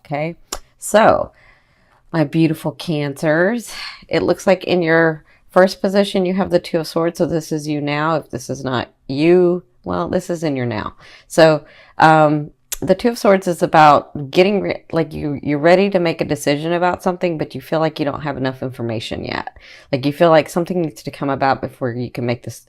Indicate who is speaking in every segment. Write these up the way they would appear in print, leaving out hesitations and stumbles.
Speaker 1: Okay, so my beautiful Cancers, it looks like in your first position you have the Two of Swords, so this is you now. If this is not you, well, this is in your now. So the Two of Swords is about getting like you're ready to make a decision about something, but you feel like you don't have enough information yet. Like you feel like something needs to come about before you can make this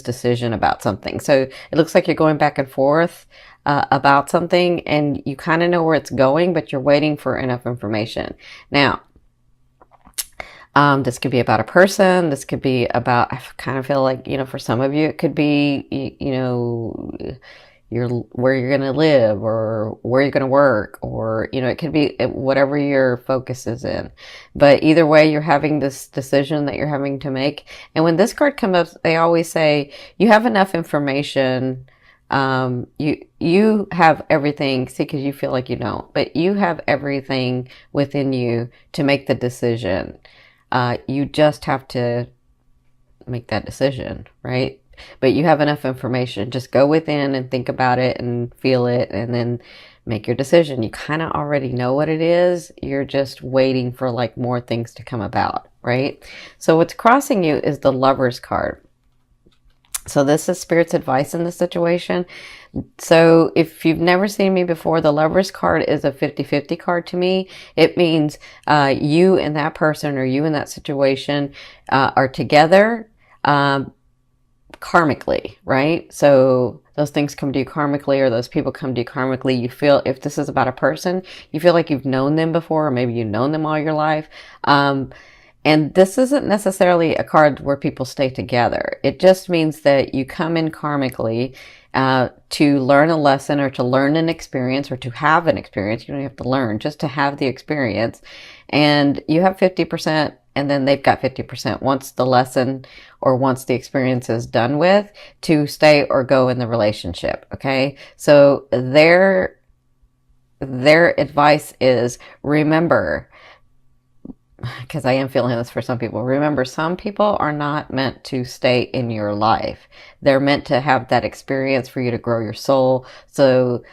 Speaker 1: decision about something. So it looks like you're going back and forth about something, and you kind of know where it's going, but you're waiting for enough information. Now, this could be about a person. This could be about, I kind of feel like, for some of you, it could be, where you're going to live or where you're going to work, or, it could be whatever your focus is in. But either way, you're having this decision that you're having to make. And when this card comes up, they always say you have enough information. You have everything, see, because you feel like you don't, but you have everything within you to make the decision. You just have to make that decision, right? But you have enough information. Just go within and think about it and feel it and then make your decision. You kind of already know what it is. You're just waiting for like more things to come about, right? So what's crossing you is the Lover's card. So this is Spirit's advice in this situation. So if you've never seen me before, the Lover's card is a 50-50 card to me. It means you and that person, or you and that situation are together karmically, right? So those things come to you karmically, or those people come to you karmically. You feel, if this is about a person, you feel like you've known them before, or maybe you've known them all your life. And this isn't necessarily a card where people stay together. It just means that you come in karmically to learn a lesson, or to learn an experience, or to have an experience. You don't have to learn, just to have the experience. And you have 50%, and then they've got 50% once the lesson or once the experience is done with, to stay or go in the relationship. Okay. So their advice is, remember, because I am feeling this for some people. Remember, some people are not meant to stay in your life. They're meant to have that experience for you to grow your soul, so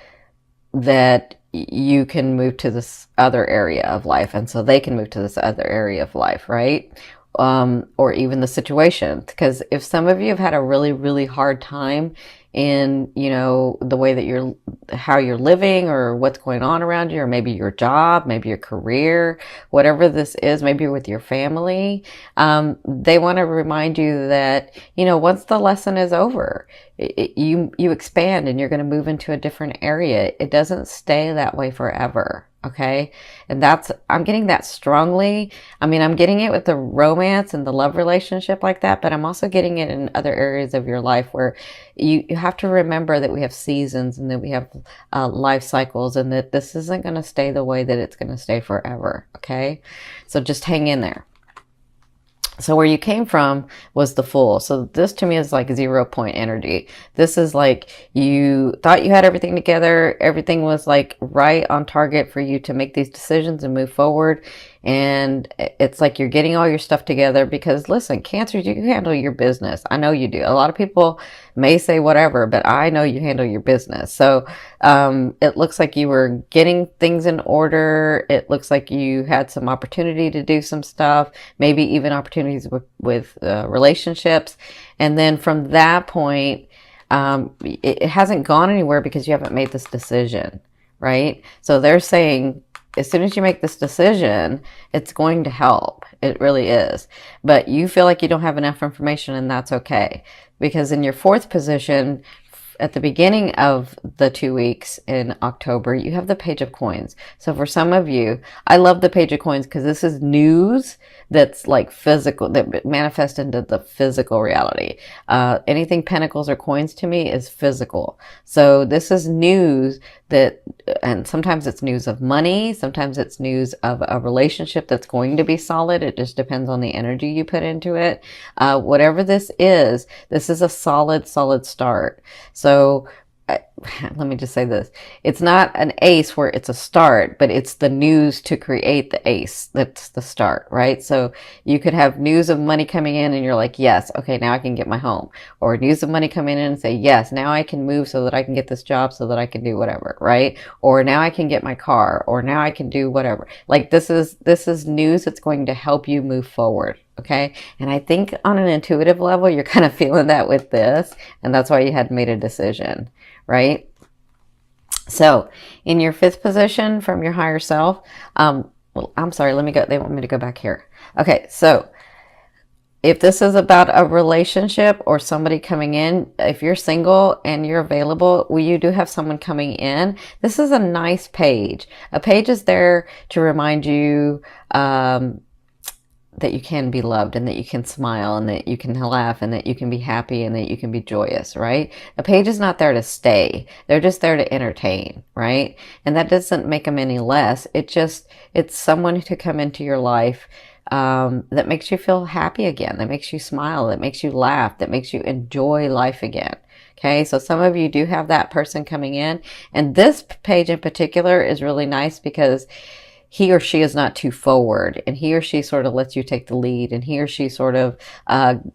Speaker 1: that you can move to this other area of life, and so they can move to this other area of life, right? Or even the situation. Because if some of you have had a really, really hard time in, the way that how you're living, or what's going on around you, or maybe your job, maybe your career, whatever this is, maybe you're with your family, they want to remind you that, once the lesson is over, you expand and you're going to move into a different area. It doesn't stay that way forever. Okay. And I'm getting that strongly. I mean, I'm getting it with the romance and the love relationship like that, but I'm also getting it in other areas of your life where you have to remember that we have seasons, and that we have life cycles, and that this isn't going to stay the way that it's going to stay forever. Okay. So just hang in there. So where you came from was the Fool. So this to me is like 0 point energy. This is like you thought you had everything together. Everything was like right on target for you to make these decisions and move forward. And it's like you're getting all your stuff together, because listen, Cancers, you handle your business. I know you do. A lot of people may say whatever, but I know you handle your business. So it looks like you were getting things in order. It looks like you had some opportunity to do some stuff, maybe even opportunities with relationships. And then from that point, it hasn't gone anywhere because you haven't made this decision, right? So they're saying, as soon as you make this decision, it's going to help. It really is. But you feel like you don't have enough information, and that's okay. Because in your fourth position, at the beginning of the 2 weeks in October, you have the Page of Coins. So for some of you, I love the Page of Coins because this is news that's like physical, that manifests into the physical reality. Anything pentacles or coins to me is physical. So this is news that, and sometimes it's news of money, sometimes it's news of a relationship that's going to be solid. It just depends on the energy you put into it. Whatever this is a solid start. So let me just say this. It's not an ace where it's a start, but it's the news to create the ace. That's the start, right? So you could have news of money coming in and you're like, yes, okay, now I can get my home. Or news of money coming in and say, yes, now I can move so that I can get this job so that I can do whatever, right? Or now I can get my car, or now I can do whatever. Like this is news that's going to help you move forward. Okay. And I think on an intuitive level, you're kind of feeling that with this. And that's why you had made a decision, right? So in your fifth position from your higher self, well, I'm sorry, let me go. They want me to go back here. Okay. So if this is about a relationship or somebody coming in, if you're single and you're available, well, you do have someone coming in. This is a nice page. A page is there to remind you, that you can be loved and that you can smile and that you can laugh and that you can be happy and that you can be joyous, right? A page is not there to stay. They're just there to entertain, right? And that doesn't make them any less. It's someone to come into your life that makes you feel happy again, that makes you smile, that makes you laugh, that makes you enjoy life again. Okay, so some of you do have that person coming in. And this page in particular is really nice because he or she is not too forward, and he or she sort of lets you take the lead, and he or she sort of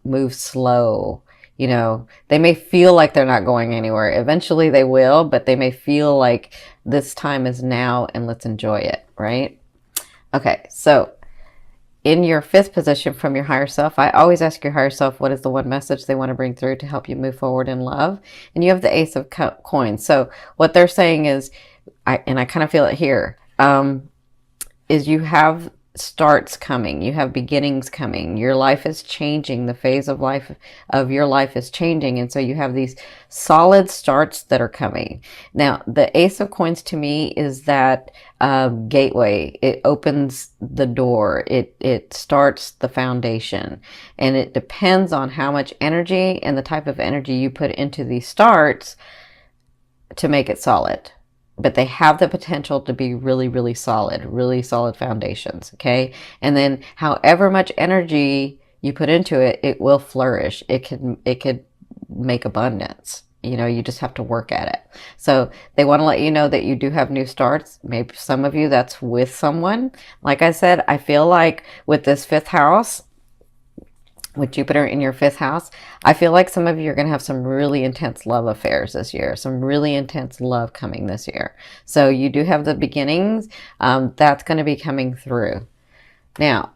Speaker 1: moves slow. You know, they may feel like they're not going anywhere. Eventually they will, but they may feel like this time is now and let's enjoy it, right? Okay, so in your fifth position from your higher self, I always ask your higher self, what is the one message they want to bring through to help you move forward in love? And you have the Ace of Coins. So what they're saying is, I kind of feel it here, is you have starts coming, you have beginnings coming, your life is changing, the phase of life of your life is changing, and so you have these solid starts that are coming. Now the Ace of Coins to me is that gateway. It opens the door, it starts the foundation, and it depends on how much energy and the type of energy you put into these starts to make it solid. But they have the potential to be really, really solid foundations. Okay. And then however much energy you put into it, it will flourish. It could make abundance. You know, you just have to work at it. So they want to let you know that you do have new starts. Maybe some of you that's with someone. Like I said, I feel like with this fifth house, with Jupiter in your fifth house, I feel like some of you are going to have some really intense love affairs this year, some really intense love coming this year. So you do have the beginnings. That's going to be coming through. Now,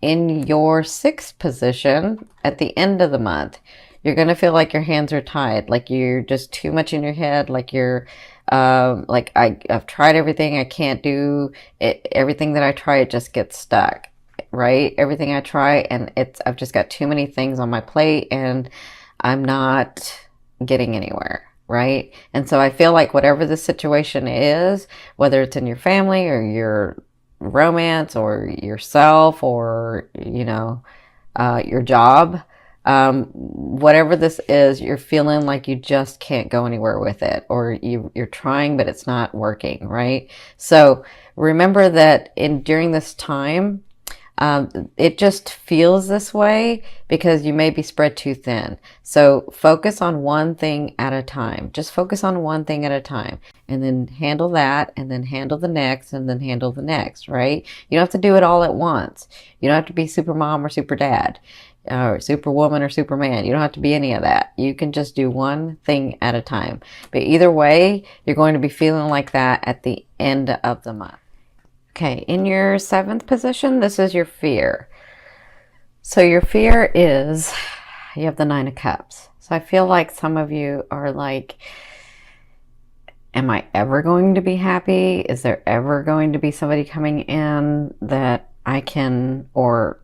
Speaker 1: in your sixth position, at the end of the month, you're going to feel like your hands are tied, like you're just too much in your head, like you're like I've tried everything, I can't do it. Everything that I try, it just gets stuck. Right? Everything I try, and I've just got too many things on my plate and I'm not getting anywhere. Right? And so I feel like whatever the situation is, whether it's in your family or your romance or yourself or, you know, your job, whatever this is, you're feeling like you just can't go anywhere with it, or you're trying, but it's not working. Right? So remember that during this time, it just feels this way because you may be spread too thin. So focus on one thing at a time. Just focus on one thing at a time, and then handle that, and then handle the next, and then handle the next, right? You don't have to do it all at once. You don't have to be super mom or super dad, or superwoman or superman. You don't have to be any of that. You can just do one thing at a time. But either way, you're going to be feeling like that at the end of the month. Okay, in your seventh position, this is your fear. So your fear is, you have the Nine of Cups. So I feel like some of you are like, am I ever going to be happy? Is there ever going to be somebody coming in that I can, or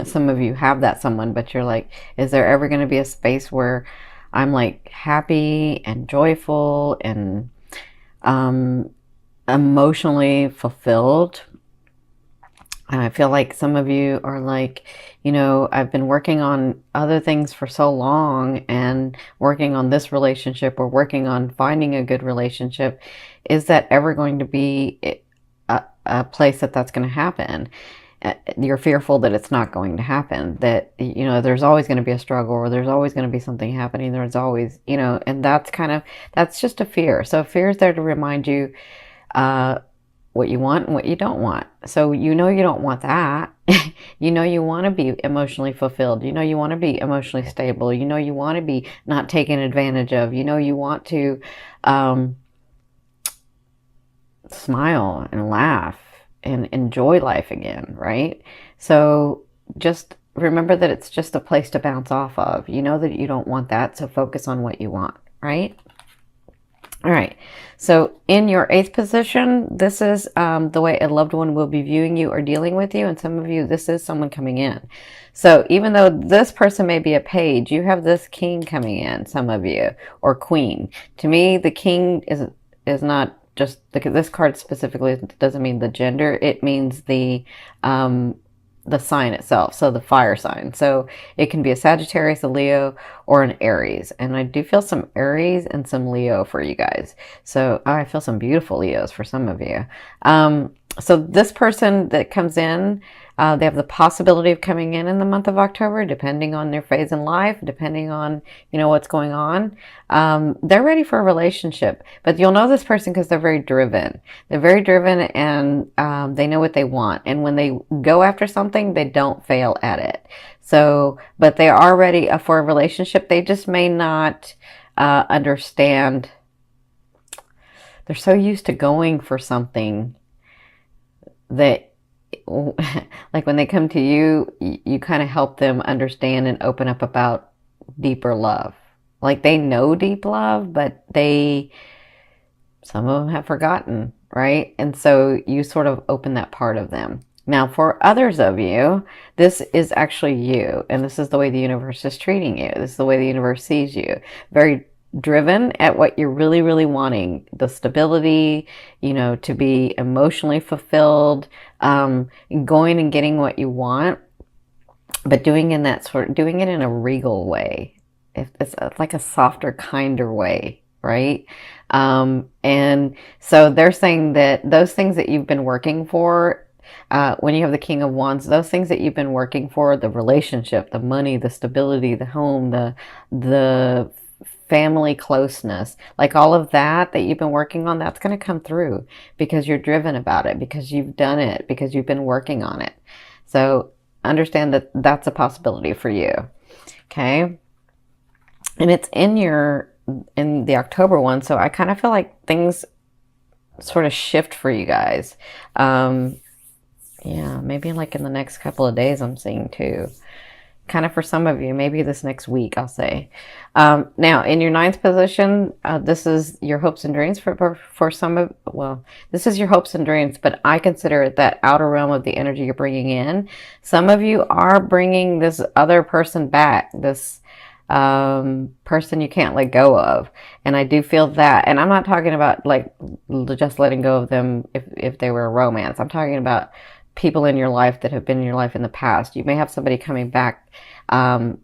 Speaker 1: some of you have that someone, but you're like, is there ever going to be a space where I'm like happy and joyful and emotionally fulfilled? And I feel like some of you are like, you know, I've been working on other things for so long and working on this relationship or working on finding a good relationship. Is that ever going to be a place that's going to happen? you're fearful that it's not going to happen, that, there's always going to be a struggle, or there's always going to be something happening, there's always, and that's just a fear. So fear is there to remind you what you want and what you don't want. So you don't want that. You want to be emotionally fulfilled. You want to be emotionally stable. You want to be not taken advantage of. You want to smile and laugh and enjoy life again, right? So just remember that it's just a place to bounce off of. You know that you don't want that, so focus on what you want, right? All right, so in your 8th position, this is the way a loved one will be viewing you or dealing with you. And some of you, this is someone coming in. So even though this person may be a page, you have this king coming in, some of you, or queen. To me, the king is not just, this card specifically doesn't mean the gender. It means the sign itself, so the fire sign. So it can be a Sagittarius, a Leo, or an Aries. And I do feel some Aries and some Leo for you guys. So I feel some beautiful Leos for some of you. So this person that comes in, they have the possibility of coming in the month of October, depending on their phase in life, depending on, what's going on. They're ready for a relationship, but you'll know this person because they're very driven. They're very driven, and they know what they want. And when they go after something, they don't fail at it. So, but they are ready for a relationship. They just may not understand. They're so used to going for something that, like, when they come to you, you kind of help them understand and open up about deeper love. Like, they know deep love, but some of them have forgotten, right? And so you sort of open that part of them. Now, for others of you, this is actually you, and this is the way the universe is treating you. This is the way the universe sees you. Very driven at what you're really, really wanting. The stability, to be emotionally fulfilled, going and getting what you want, but doing it in a regal way. It's like a softer, kinder way, right? And so they're saying that those things that you've been working for, when you have the King of Wands, those things that you've been working for, the relationship, the money, the stability, the home, the family closeness, like all of that you've been working on, that's going to come through because you're driven about it, because you've done it, because you've been working on it. So understand that that's a possibility for you. Okay. And it's in the October one. So I kind of feel like things sort of shift for you guys. Yeah, maybe like in the next couple of days, I'm seeing too. Kind of for some of you, maybe this next week, I'll say. Now, in your 9th position, this is your hopes and dreams for some of, well, this is your hopes and dreams, but I consider it that outer realm of the energy you're bringing in. Some of you are bringing this other person back, this person you can't let go of. And I do feel that. And I'm not talking about like just letting go of them if they were a romance. I'm talking about people in your life that have been in your life in the past. You may have somebody coming back and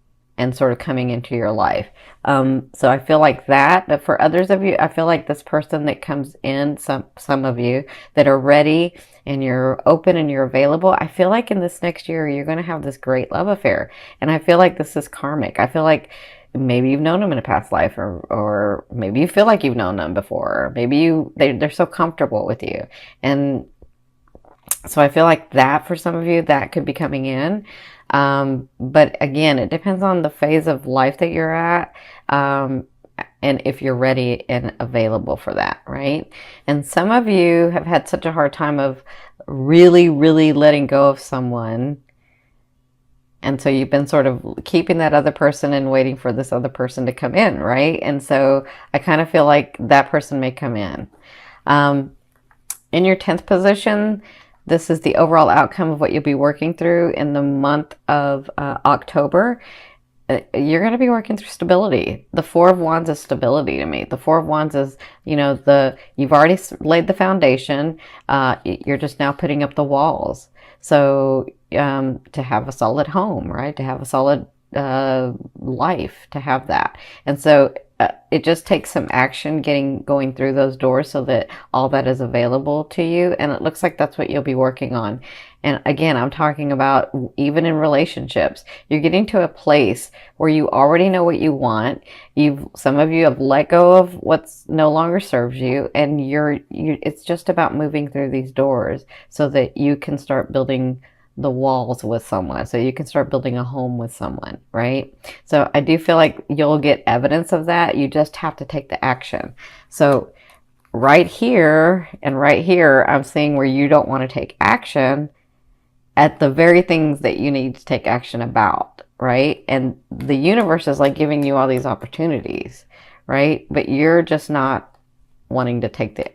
Speaker 1: sort of coming into your life. So I feel like that. But for others of you, I feel like this person that comes in, some of you that are ready and you're open and you're available, I feel like in this next year, you're going to have this great love affair. And I feel like this is karmic. I feel like maybe you've known them in a past life, or maybe you feel like you've known them before. Or maybe they're so comfortable with you. And so I feel like that for some of you, that could be coming in. But again, it depends on the phase of life that you're at, and if you're ready and available for that, right? And some of you have had such a hard time of really, really letting go of someone. And so you've been sort of keeping that other person and waiting for this other person to come in, right? And so I kind of feel like that person may come in. In your 10th position, this is the overall outcome of what you'll be working through in the month of October. You're going to be working through stability. The Four of Wands is stability to me. The Four of Wands is, you've already laid the foundation. You're just now putting up the walls. So to have a solid home, right? To have a solid life, to have that. And so it just takes some action going through those doors so that all that is available to you. And it looks like that's what you'll be working on. And again, I'm talking about even in relationships, you're getting to a place where you already know what you want. Some of you have let go of what's no longer serves you, and it's just about moving through these doors so that you can start building the walls with someone, so you can start building a home with someone, right? So I do feel like you'll get evidence of that. You just have to take the action. So right here and right here, I'm seeing where you don't want to take action at the very things that you need to take action about, right? And the universe is like giving you all these opportunities, right? But you're just not wanting to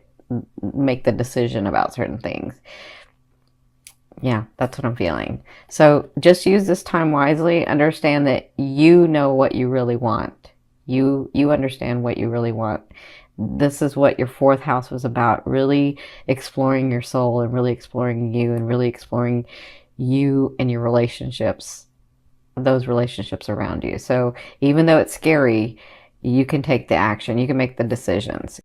Speaker 1: make the decision about certain things. Yeah, that's what I'm feeling. So just use this time wisely. Understand that you know what you really want. You understand what you really want. This is what your fourth house was about, really exploring your soul and really exploring you and really exploring you and your relationships, those relationships around you. So even though it's scary, you can take the action, you can make the decisions.